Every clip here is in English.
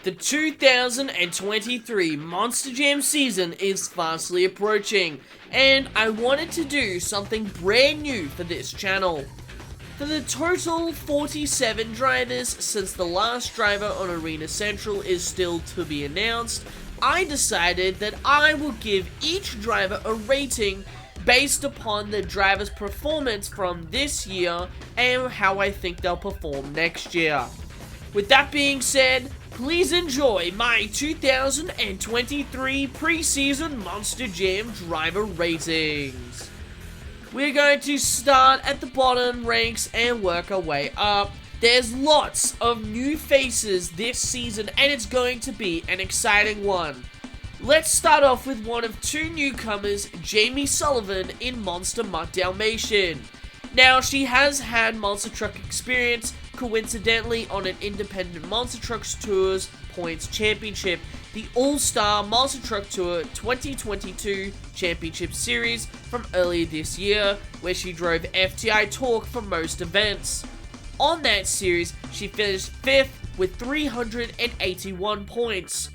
The 2023 Monster Jam season is fastly approaching, and I wanted to do something brand new for this channel. For the total 47 drivers, since the last driver on Arena Central is still to be announced, I decided that I will give each driver a rating based upon the driver's performance from this year and how I think they'll perform next year. With that being said, please enjoy my 2023 preseason Monster Jam driver ratings. We're going to start at the bottom ranks and work our way up. There's lots of new faces this season and it's going to be an exciting one. Let's start off with one of two newcomers, Jamie Sullivan in Monster Mutt Dalmatian. Now, she has had monster truck experience, coincidentally on an independent Monster Trucks Tours Points Championship, the All-Star Monster Truck Tour 2022 Championship Series from earlier this year, where she drove FTI Torque for most events. On that series, she finished 5th with 381 points.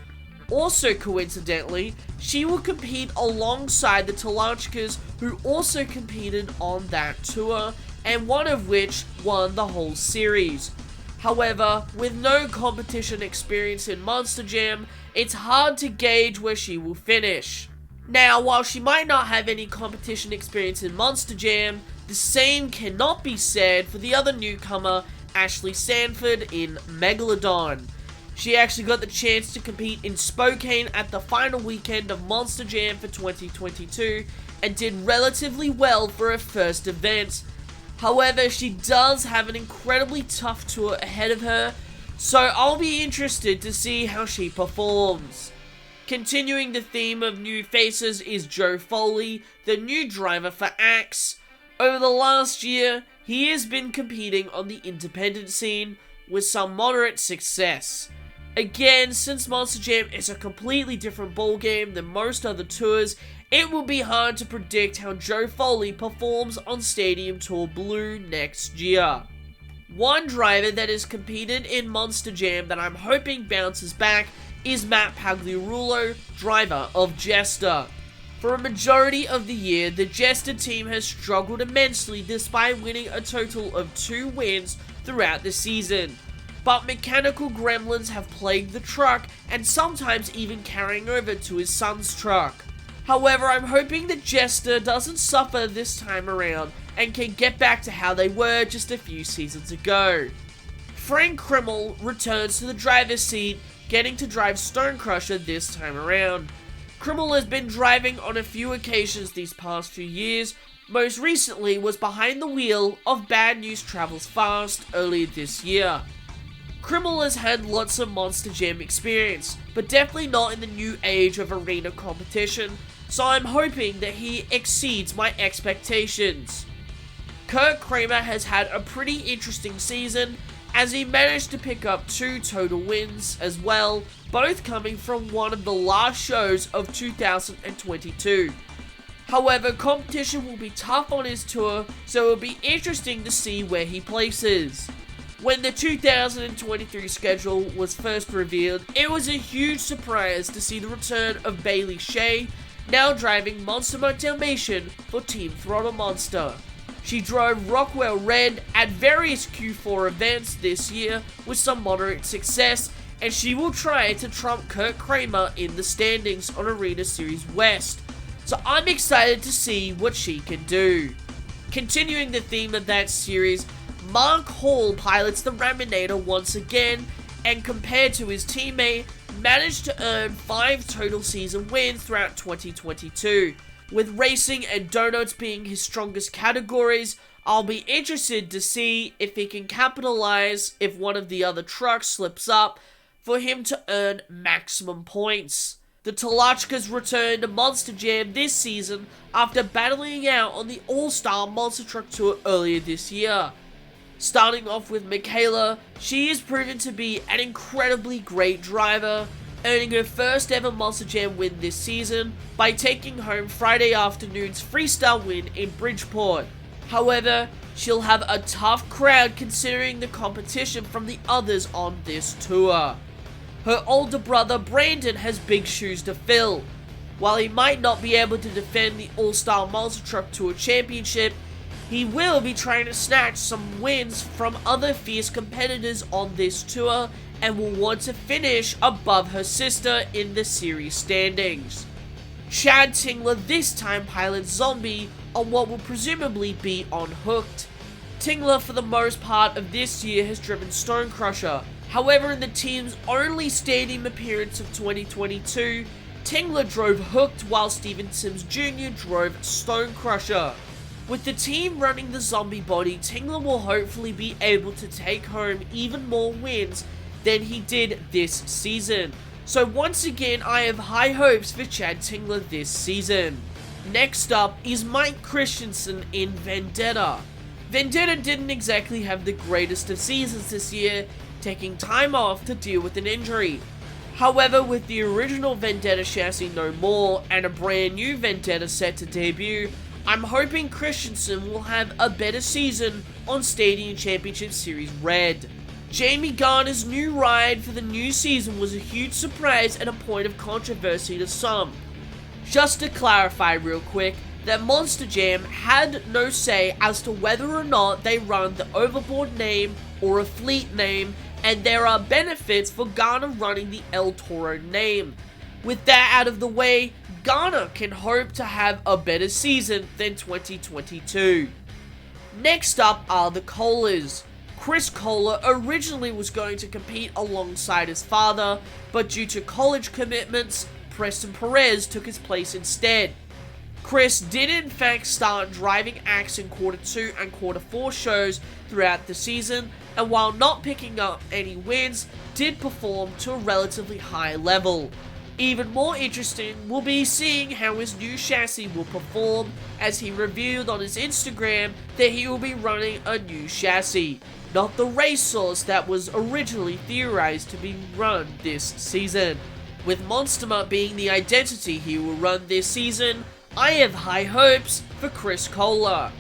Also coincidentally, she will compete alongside the Talachkas, who also competed on that tour, and one of which won the whole series. However, with no competition experience in Monster Jam, it's hard to gauge where she will finish. Now, while she might not have any competition experience in Monster Jam, the same cannot be said for the other newcomer, Ashley Sanford in Megalodon. She actually got the chance to compete in Spokane at the final weekend of Monster Jam for 2022 and did relatively well for her first event. However, she does have an incredibly tough tour ahead of her, so I'll be interested to see how she performs. Continuing the theme of new faces is Joe Foley, the new driver for Axe. Over the last year, he has been competing on the independent scene with some moderate success. Again, since Monster Jam is a completely different ballgame than most other tours, it will be hard to predict how Joe Foley performs on Stadium Tour Blue next year. One driver that has competed in Monster Jam that I'm hoping bounces back is Matt Pagliaro, driver of Jester. For a majority of the year, the Jester team has struggled immensely despite winning a total of 2 wins throughout the season. But mechanical gremlins have plagued the truck and sometimes even carrying over to his son's truck. However, I'm hoping that Jester doesn't suffer this time around and can get back to how they were just a few seasons ago. Frank Rummel returns to the driver's seat, getting to drive Stonecrusher this time around. Rummel has been driving on a few occasions these past few years, most recently was behind the wheel of Bad News Travels Fast earlier this year. Rummel has had lots of Monster Jam experience, but definitely not in the new age of arena competition, so I'm hoping that he exceeds my expectations. Kurt Kramer has had a pretty interesting season, as he managed to pick up 2 total wins as well, both coming from one of the last shows of 2022. However, competition will be tough on his tour, so it will be interesting to see where he places. When the 2023 schedule was first revealed, it was a huge surprise to see the return of Bailey Shay, now driving Monster Mutt Dalmatian for Team Throttle Monster. She drove Rockwell Red at various Q4 events this year with some moderate success, and she will try to trump Kurt Kramer in the standings on Arena Series West. So I'm excited to see what she can do. Continuing the theme of that series, Mark Hall pilots the Raminator once again, and compared to his teammate, managed to earn 5 total season wins throughout 2022. With racing and donuts being his strongest categories, I'll be interested to see if he can capitalize if one of the other trucks slips up for him to earn maximum points. The Talachkas returned to Monster Jam this season after battling out on the All-Star Monster Truck Tour earlier this year. Starting off with Michaela, she is proven to be an incredibly great driver, earning her first ever Monster Jam win this season by taking home Friday afternoon's freestyle win in Bridgeport. However, she'll have a tough crowd considering the competition from the others on this tour. her older brother Brandon has big shoes to fill. While he might not be able to defend the All-Star MonsterTalk Tour Championship, he will be trying to snatch some wins from other fierce competitors on this tour and will want to finish above her sister in the series standings. Chad Tingler this time pilots Zombie on what will presumably be on Hooked. Tingler for the most part of this year has driven Stonecrusher. However, in the team's only stadium appearance of 2022, Tingler drove Hooked while Vincent Jr. drove Stonecrusher. With the team running the zombie body, Tingler will hopefully be able to take home even more wins than he did this season. So once again, I have high hopes for Chad Tingler this season. Next up is Mike Christensen in Vendetta. Vendetta didn't exactly have the greatest of seasons this year, taking time off to deal with an injury. However, with the original Vendetta chassis no more and a brand new Vendetta set to debut, I'm hoping Christensen will have a better season on Stadium Championship Series Red. Jamie Garner's new ride for the new season was a huge surprise and a point of controversy to some. Just to clarify real quick, that Monster Jam had no say as to whether or not they run the Overboard name or a fleet name, and there are benefits for Garner running the El Toro name. With that out of the way, Garner can hope to have a better season than 2022. Next up are the Kohlers. Chris Kohler originally was going to compete alongside his father, but due to college commitments, Preston Perez took his place instead. Chris did in fact start driving acts in Quarter 2 and Quarter 4 shows throughout the season, and while not picking up any wins, did perform to a relatively high level. Even more interesting will be seeing how his new chassis will perform, as he revealed on his Instagram that he will be running a new chassis, not the racehorse that was originally theorized to be run this season. With Monstermutt being the identity he will run this season, I have high hopes for Chris Kohler.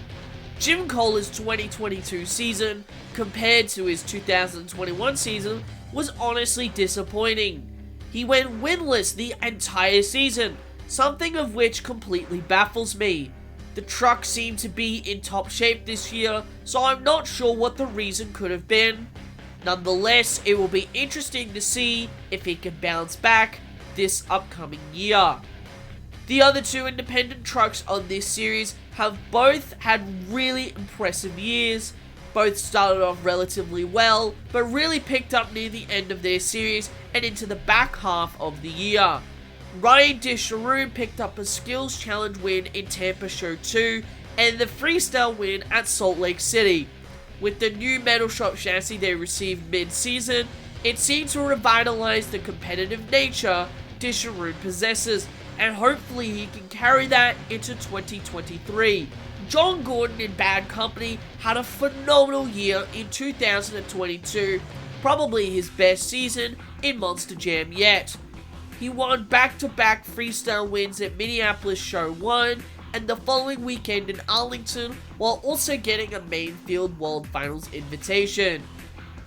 Jim Kohler's 2022 season, compared to his 2021 season, was honestly disappointing. He went winless the entire season, something of which completely baffles me. The truck seemed to be in top shape this year, so I'm not sure what the reason could have been. Nonetheless, it will be interesting to see if he can bounce back this upcoming year. The other two independent trucks on this series have both had really impressive years. Both started off relatively well, but really picked up near the end of their series and into the back half of the year. Ryan Disharoon picked up a skills challenge win in Tampa Show 2 and the freestyle win at Salt Lake City. With the new Metal Shop chassis they received mid-season, it seemed to revitalize the competitive nature Disharoon possesses, and hopefully he can carry that into 2023. John Gordon in Bad Company had a phenomenal year in 2022, probably his best season in Monster Jam yet. He won back-to-back freestyle wins at Minneapolis Show 1 and the following weekend in Arlington, while also getting a main field World Finals invitation.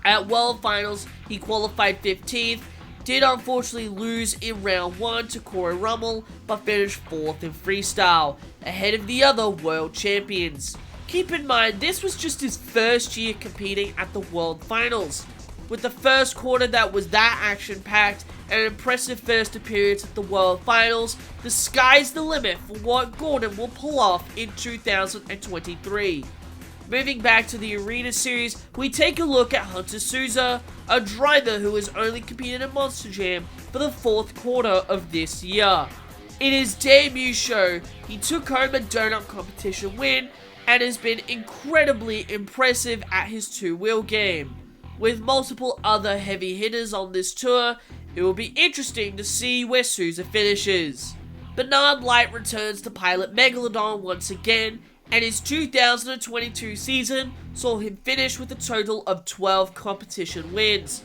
At World Finals, he qualified 15th, did unfortunately lose in round 1 to Corey Rummel, but finished 4th in freestyle, ahead of the other world champions. Keep in mind, this was just his first year competing at the World Finals. With the first quarter that was that action-packed and an impressive first appearance at the World Finals, the sky's the limit for what Gordon will pull off in 2023. Moving back to the Arena Series, we take a look at Hunter Souza, a driver who has only competed in Monster Jam for the 4th quarter of this year. In his debut show, he took home a donut competition win and has been incredibly impressive at his two-wheel game. With multiple other heavy hitters on this tour, it will be interesting to see where Souza finishes. Bernard Light returns to pilot Megalodon once again, and his 2022 season saw him finish with a total of 12 competition wins.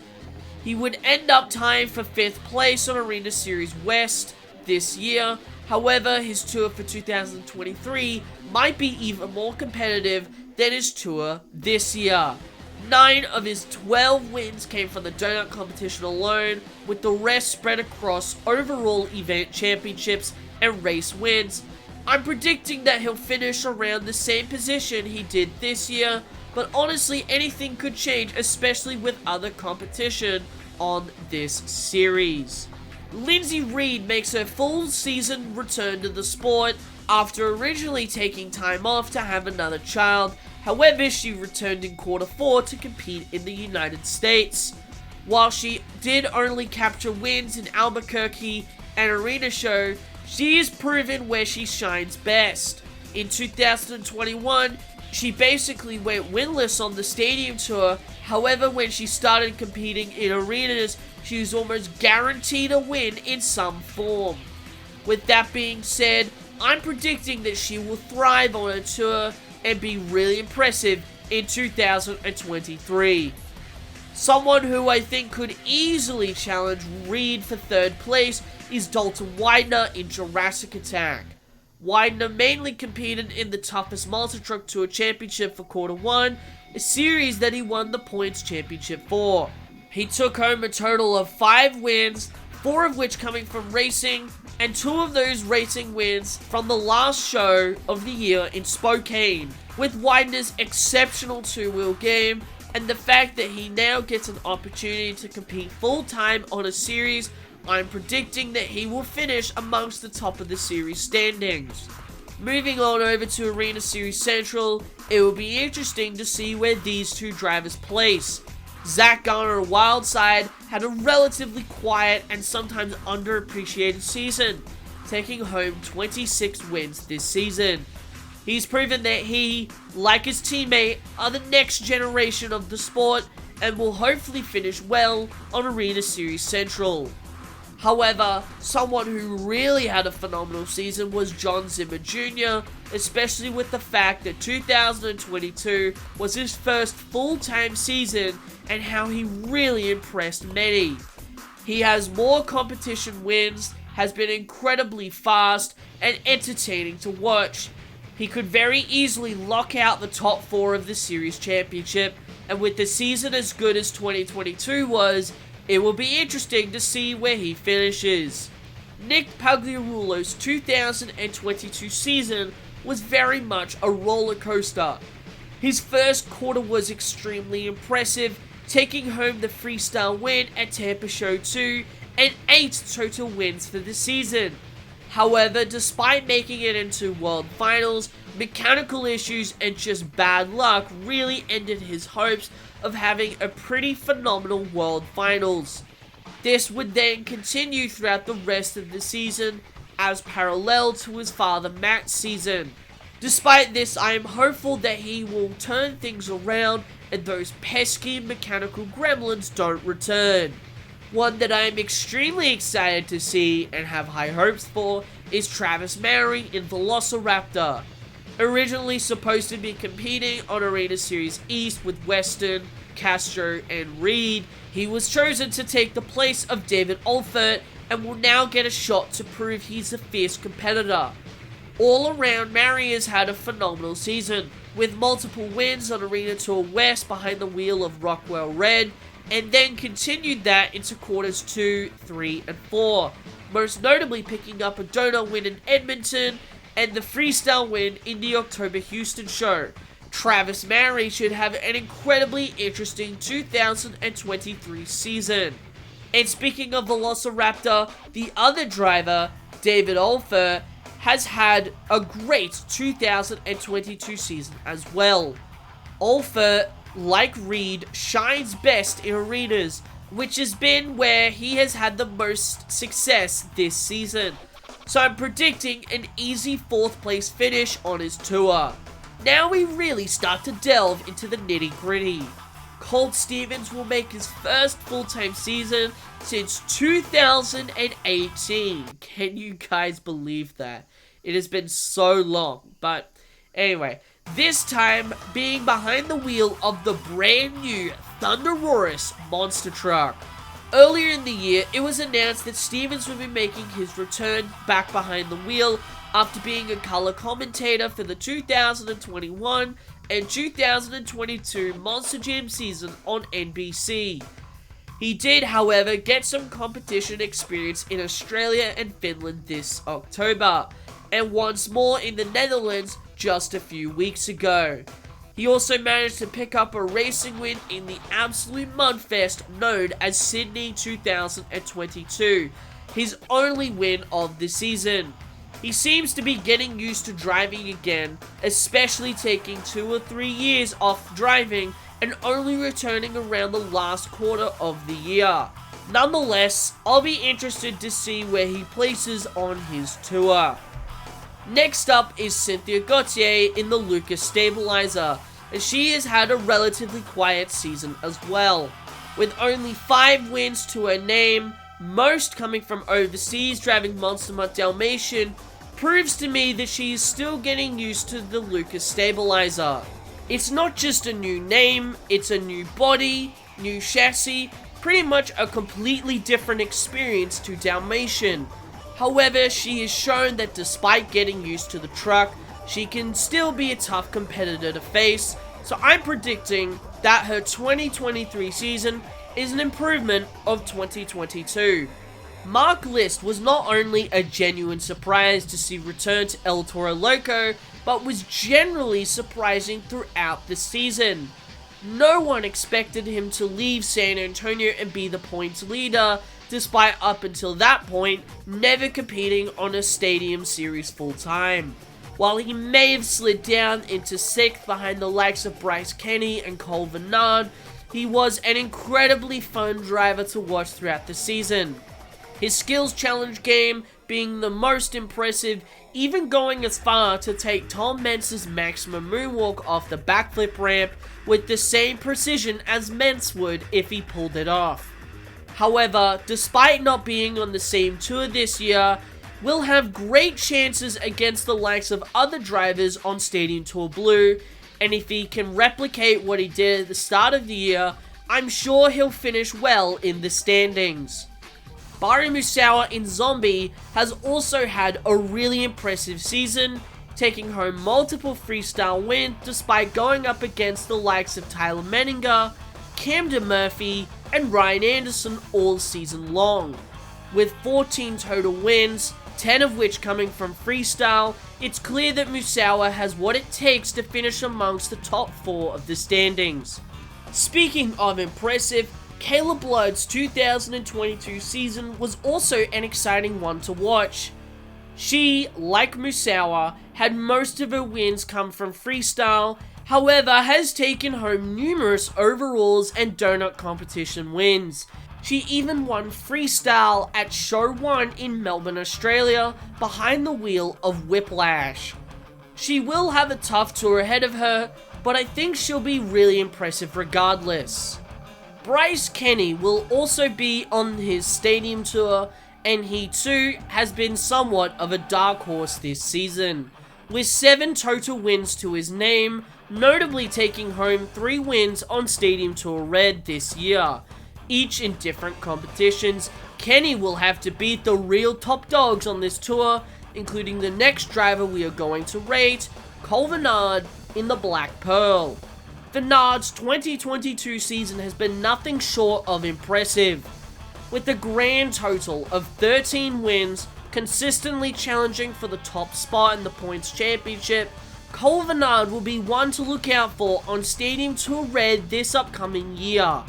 He would end up tying for 5th place on Arena Series West this year. However, his tour for 2023 might be even more competitive than his tour this year. 9 of his 12 wins came from the donut competition alone, with the rest spread across overall event championships and race wins. I'm predicting that he'll finish around the same position he did this year, but honestly anything could change, especially with other competition on this series. Lindsay Reed makes her full season return to the sport after originally taking time off to have another child. However, she returned in quarter 4 to compete in the United States. While she did only capture wins in Albuquerque and Arena Show, she is proven where she shines best. In 2021, she basically went winless on the stadium tour. However, when she started competing in arenas, she was almost guaranteed a win in some form. With that being said, I'm predicting that she will thrive on her tour and be really impressive in 2023. Someone who I think could easily challenge Reed for 3rd place is Dolce Whitener in Jurassic Attack. Whitener mainly competed in the toughest MonsterTalk Tour Championship for quarter 1, a series that he won the points championship for. He took home a total of 5 wins, 4 of which coming from racing, and 2 of those racing wins from the last show of the year in Spokane. With Whitener's exceptional 2-wheel game, and the fact that he now gets an opportunity to compete full-time on a series, I'm predicting that he will finish amongst the top of the series standings. Moving on over to Arena Series Central, it will be interesting to see where these two drivers place. Zach Garner of Wildside had a relatively quiet and sometimes underappreciated season, taking home 26 wins this season. He's proven that he, like his teammate, are the next generation of the sport and will hopefully finish well on Arena Series Central. However, someone who really had a phenomenal season was Zimmer Jr, especially with the fact that 2022 was his first full-time season and how he really impressed many. He has more competition wins, has been incredibly fast and entertaining to watch. He could very easily lock out the top 4 of the series championship, and with the season as good as 2022 was, it will be interesting to see where he finishes. Nick Pagliaro's 2022 season was very much a roller coaster. His first quarter was extremely impressive, taking home the freestyle win at Tampa Show 2 and 8 total wins for the season. However, despite making it into World Finals, mechanical issues and just bad luck really ended his hopes of having a pretty phenomenal World Finals. This would then continue throughout the rest of the season as parallel to his father Matt's season. Despite this, I am hopeful that he will turn things around and those pesky mechanical gremlins don't return. One that I am extremely excited to see and have high hopes for is Travis Mowry in Velociraptor. Originally supposed to be competing on Arena Series East with Weston, Castro, and Reed, he was chosen to take the place of David Alford and will now get a shot to prove he's a fierce competitor. All around, Mowry has had a phenomenal season, with multiple wins on Arena Tour West behind the wheel of Rockwell Red, and then continued that into quarters 2, 3, and 4, most notably picking up a donut win in Edmonton and the freestyle win in the October Houston show. Travis Mowry should have an incredibly interesting 2023 season. And speaking of Velociraptor, the other driver, David Alford, has had a great 2022 season as well. Alford, like Reed, shines best in arenas, which has been where he has had the most success this season. So I'm predicting an easy 4th place finish on his tour. Now we really start to delve into the nitty gritty. Colt Stevens will make his first full-time season since 2018. Can you guys believe that? It has been so long, but anyway, this time being behind the wheel of the brand new Thunderosaurus monster truck. Earlier in the year, it was announced that Stevens would be making his return back behind the wheel after being a color commentator for the 2021 and 2022 Monster Jam season on NBC. He did, however, get some competition experience in Australia and Finland this October, and once more in the Netherlands just a few weeks ago. He also managed to pick up a racing win in the absolute mudfest known as Sydney 2022, his only win of the season. He seems to be getting used to driving again, especially taking 2 or 3 years off driving and only returning around the last quarter of the year. Nonetheless, I'll be interested to see where he places on his tour. Next up is Cynthia Gautier in the Lucas Stabilizer, and she has had a relatively quiet season as well. With only 5 wins to her name, most coming from overseas, driving Monster Mutt Dalmatian, proves to me that she is still getting used to the Lucas Stabilizer. It's not just a new name, it's a new body, new chassis, pretty much a completely different experience to Dalmatian. However, she has shown that despite getting used to the truck, she can still be a tough competitor to face, so I'm predicting that her 2023 season is an improvement of 2022. Mark List was not only a genuine surprise to see return to El Toro Loco, but was generally surprising throughout the season. No one expected him to leave San Antonio and be the points leader, despite up until that point never competing on a stadium series full time. While he may have slid down into 6th behind the likes of Bryce Kenny and Culvernard, he was an incredibly fun driver to watch throughout the season. His skills challenge game being the most impressive, even going as far to take Tom Mense's maximum moonwalk off the backflip ramp with the same precision as Mense would if he pulled it off. However, despite not being on the same tour this year, will have great chances against the likes of other drivers on Stadium Tour Blue, and if he can replicate what he did at the start of the year, I'm sure he'll finish well in the standings. Bari Musawa in Zombie has also had a really impressive season, taking home multiple freestyle wins despite going up against the likes of Tyler Menninger, Camden Murphy, and Ryan Anderson all season long. With 14 total wins, 10 of which coming from freestyle, it's clear that Musawa has what it takes to finish amongst the top 4 of the standings. Speaking of impressive, Caleb Blood's 2022 season was also an exciting one to watch. She, like Musawa, had most of her wins come from freestyle, however has taken home numerous overalls and donut competition wins. She even won freestyle at Show 1 in Melbourne, Australia, behind the wheel of Whiplash. She will have a tough tour ahead of her, but I think she'll be really impressive regardless. Bryce Kenny will also be on his stadium tour, and he too has been somewhat of a dark horse this season, with 7 total wins to his name, notably taking home 3 wins on Stadium Tour Red this year. Each in different competitions, Kenny will have to beat the real top dogs on this tour, including the next driver we are going to rate, Culvernard in the Black Pearl. Vernard's 2022 season has been nothing short of impressive, with a grand total of 13 wins, consistently challenging for the top spot in the points championship. Culvernard will be one to look out for on Stadium Tour Red this upcoming year.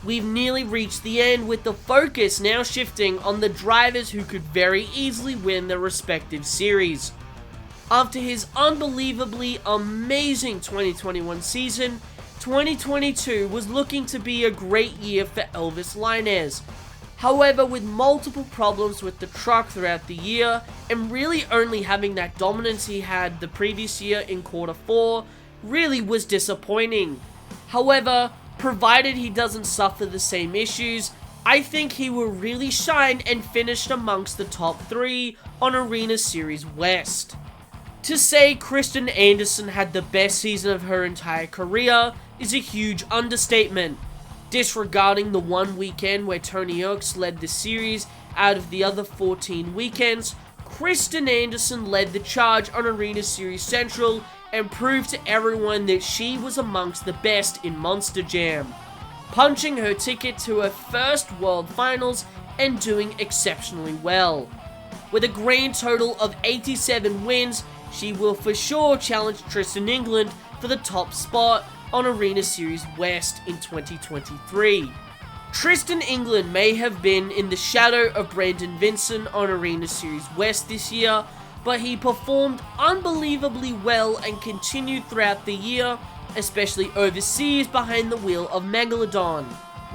We've nearly reached the end, with the focus now shifting on the drivers who could very easily win their respective series. After his unbelievably amazing 2021 season, 2022 was looking to be a great year for Elvis Line. However, with multiple problems with the truck throughout the year, and really only having that dominance he had the previous year in quarter 4, really was disappointing. However, provided he doesn't suffer the same issues, I think he will really shine and finish amongst the top 3 on Arena Series West. To say Kristen Anderson had the best season of her entire career is a huge understatement. Disregarding the one weekend where Tony Oaks led the series out of the other 14 weekends, Kristen Anderson led the charge on Arena Series Central and proved to everyone that she was amongst the best in Monster Jam, punching her ticket to her first World Finals and doing exceptionally well. With a grand total of 87 wins, she will for sure challenge Tristan England for the top spot on Arena Series West in 2023. Tristan England may have been in the shadow of Brandon Vincent on Arena Series West this year, but he performed unbelievably well and continued throughout the year, especially overseas behind the wheel of Megalodon.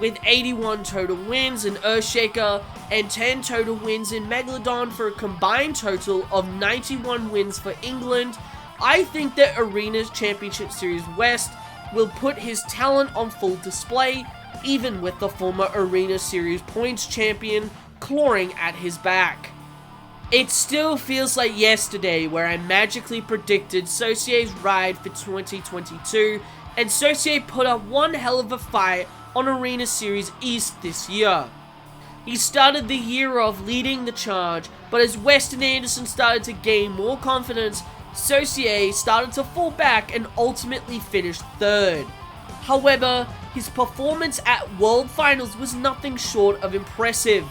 With 81 total wins in Earthshaker and 10 total wins in Megalodon for a combined total of 91 wins for England, I think that Arena Championship Series West will put his talent on full display, even with the former Arena Series points champion clawing at his back. It still feels like yesterday where I magically predicted Saucier's ride for 2022, and Saucier put up one hell of a fight on Arena Series East this year. He started the year off leading the charge, but as Weston Anderson started to gain more confidence, Saucier started to fall back and ultimately finished third. However, his performance at World Finals was nothing short of impressive,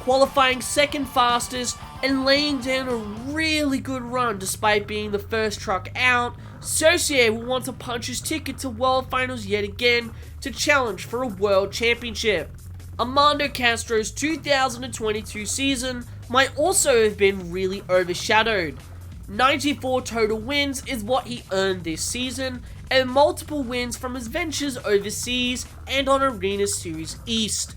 qualifying second fastest and laying down a really good run despite being the first truck out. Saucier will want to punch his ticket to World Finals yet again to challenge for a World Championship. Armando Castro's 2022 season might also have been really overshadowed. 94 total wins is what he earned this season, and multiple wins from his ventures overseas and on Arena Series East.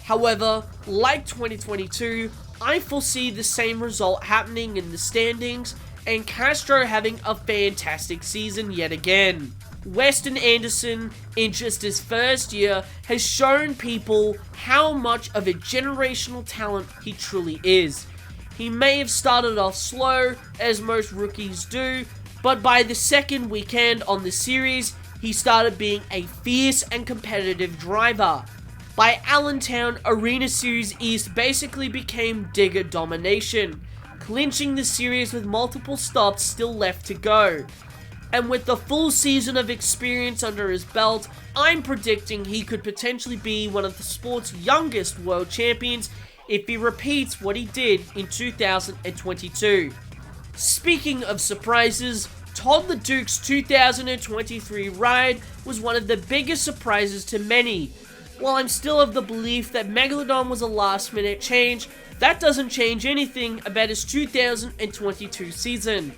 However, like 2022, I foresee the same result happening in the standings, and Castro having a fantastic season yet again. Weston Anderson, in just his first year, has shown people how much of a generational talent he truly is. He may have started off slow, as most rookies do, but by the second weekend on the series, he started being a fierce and competitive driver. By Allentown, Arena Series East basically became digger domination, clinching the series with multiple stops still left to go. And with the full season of experience under his belt, I'm predicting he could potentially be one of the sport's youngest world champions if he repeats what he did in 2022. Speaking of surprises, Todd The Duke's 2023 ride was one of the biggest surprises to many. While I'm still of the belief that Megalodon was a last-minute change, that doesn't change anything about his 2022 season.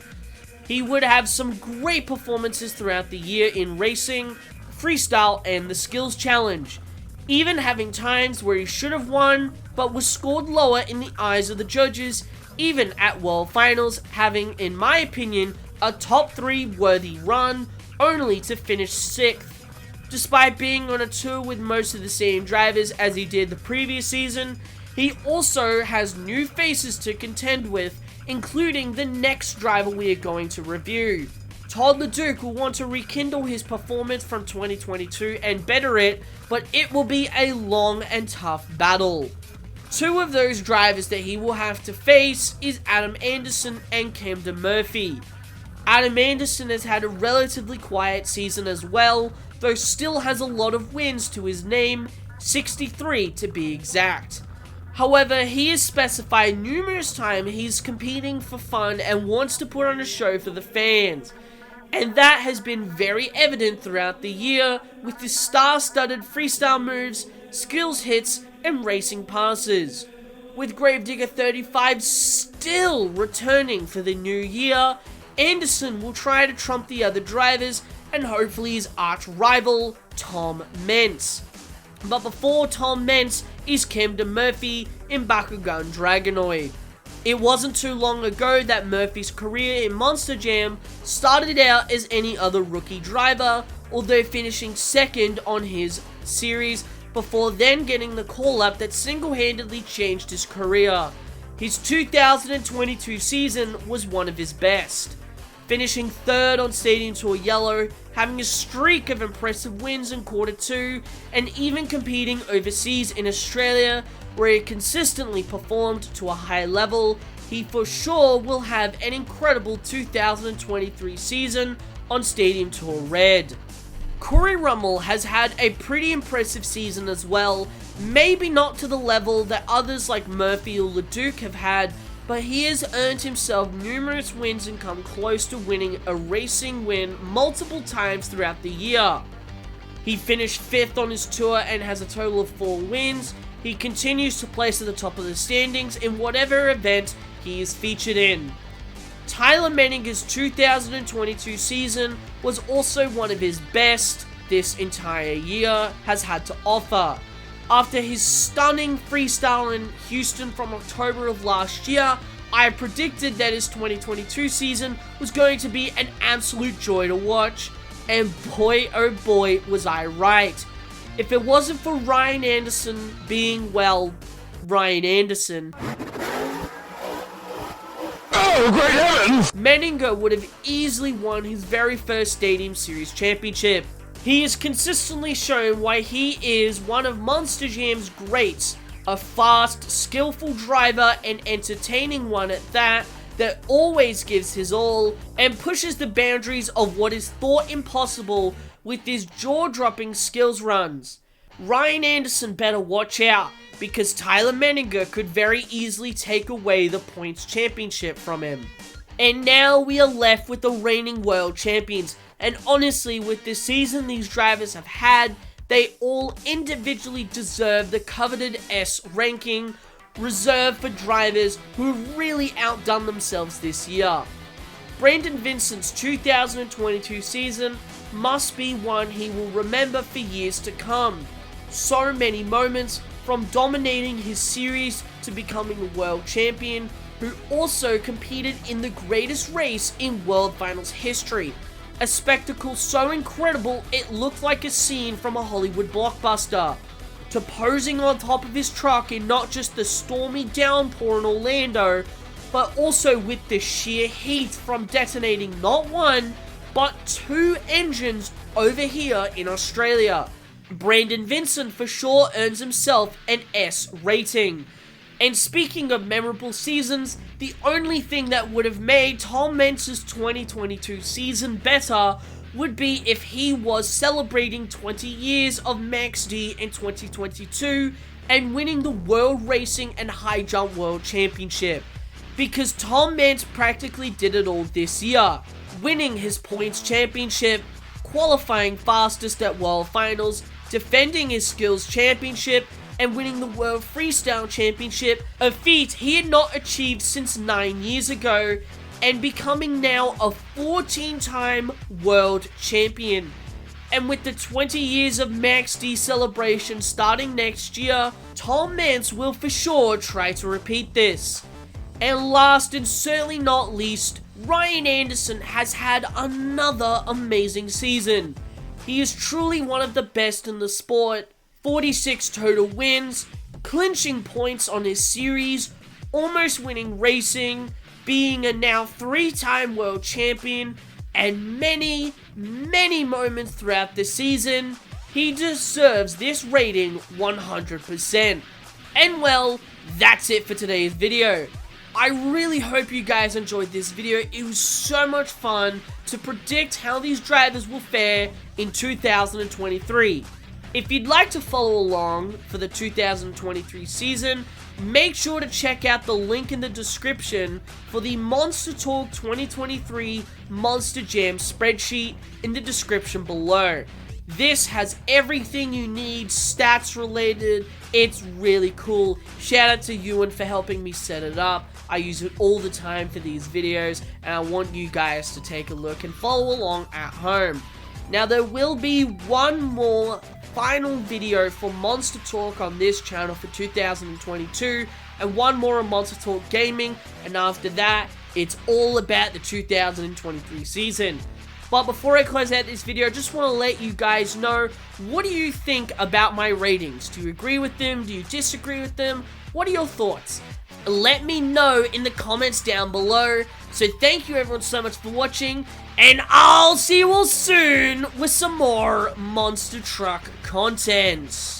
He would have some great performances throughout the year in racing, freestyle, and the skills challenge, even having times where he should have won, but was scored lower in the eyes of the judges, even at World Finals, having, in my opinion, a top 3 worthy run, only to finish 6th. Despite being on a tour with most of the same drivers as he did the previous season, he also has new faces to contend with, including the next driver we are going to review. Todd The Duke will want to rekindle his performance from 2022 and better it, but it will be a long and tough battle. Two of those drivers that he will have to face is Adam Anderson and Camden Murphy. Adam Anderson has had a relatively quiet season as well, though still has a lot of wins to his name, 63 to be exact. However, he has specified numerous times he's competing for fun and wants to put on a show for the fans. And that has been very evident throughout the year with his star-studded freestyle moves, skills hits, and racing passes. With Gravedigger 35 still returning for the new year, Anderson will try to trump the other drivers and hopefully his arch rival, Tom Mense. But before Tom Mense is Camden Murphy in Bakugan Dragonoid. It wasn't too long ago that Murphy's career in Monster Jam started out as any other rookie driver, although finishing second on his series before then getting the call-up that single-handedly changed his career. His 2022 season was one of his best, finishing third on Stadium Tour Yellow, having a streak of impressive wins in Quarter 2, and even competing overseas in Australia, where he consistently performed to a high level, he for sure will have an incredible 2023 season on Stadium Tour Red. Corey Rummel has had a pretty impressive season as well, maybe not to the level that others like Murphy or The Duke have had, but he has earned himself numerous wins and come close to winning a racing win multiple times throughout the year. He finished 5th on his tour and has a total of 4 wins. He continues to place at the top of the standings in whatever event he is featured in. Tyler Menninger's 2022 season was also one of his best this entire year has had to offer. After his stunning freestyle in Houston from October of last year, I predicted that his 2022 season was going to be an absolute joy to watch, and boy oh boy was I right. If it wasn't for Ryan Anderson being, well, Ryan Anderson, oh great heavens, Menninger would have easily won his very first Stadium Series championship. He has consistently shown why he is one of Monster Jam's greats, a fast, skillful driver and entertaining one at that always gives his all and pushes the boundaries of what is thought impossible with his jaw-dropping skills runs. Ryan Anderson better watch out, because Tyler Menninger could very easily take away the points championship from him. And now we are left with the reigning world champions. And honestly, with the season these drivers have had, they all individually deserve the coveted S ranking, reserved for drivers who have really outdone themselves this year. Brandon Vincent's 2022 season must be one he will remember for years to come. So many moments, from dominating his series to becoming a world champion, who also competed in the greatest race in World Finals history. A spectacle so incredible it looked like a scene from a Hollywood blockbuster. To posing on top of his truck in not just the stormy downpour in Orlando, but also with the sheer heat from detonating not one, but 2 engines over here in Australia. Brandon Vincent for sure earns himself an S rating. And speaking of memorable seasons, the only thing that would have made Tom Mense's 2022 season better would be if he was celebrating 20 years of Max D in 2022 and winning the World Racing and High Jump World Championship. Because Tom Mense practically did it all this year, winning his points championship, qualifying fastest at World Finals, defending his skills championship, and winning the World Freestyle Championship, a feat he had not achieved since 9 years ago, and becoming now a 14-time world champion. And with the 20 years of Max D celebration starting next year, Tom Mense will for sure try to repeat this. And last and certainly not least, Ryan Anderson has had another amazing season. He is truly one of the best in the sport. 46 total wins, clinching points on his series, almost winning racing, being a now 3-time world champion, and many, many moments throughout the season. He deserves this rating 100%. And well, that's it for today's video. I really hope you guys enjoyed this video. It was so much fun to predict how these drivers will fare in 2023. If you'd like to follow along for the 2023 season, make sure to check out the link in the description for the MonsterTalk 2023 Monster Jam spreadsheet in the description below. This has everything you need, stats related. It's really cool. Shout out to Ewan for helping me set it up. I use it all the time for these videos, and I want you guys to take a look and follow along at home. Now, there will be one more final video for Monster Talk on this channel for 2022, and one more on Monster Talk Gaming, and after that, it's all about the 2023 season. But before I close out this video, I just want to let you guys know, what do you think about my ratings? Do you agree with them? Do you disagree with them? What are your thoughts? Let me know in the comments down below. So thank you everyone so much for watching, and I'll see you all soon with some more Monster Truck content.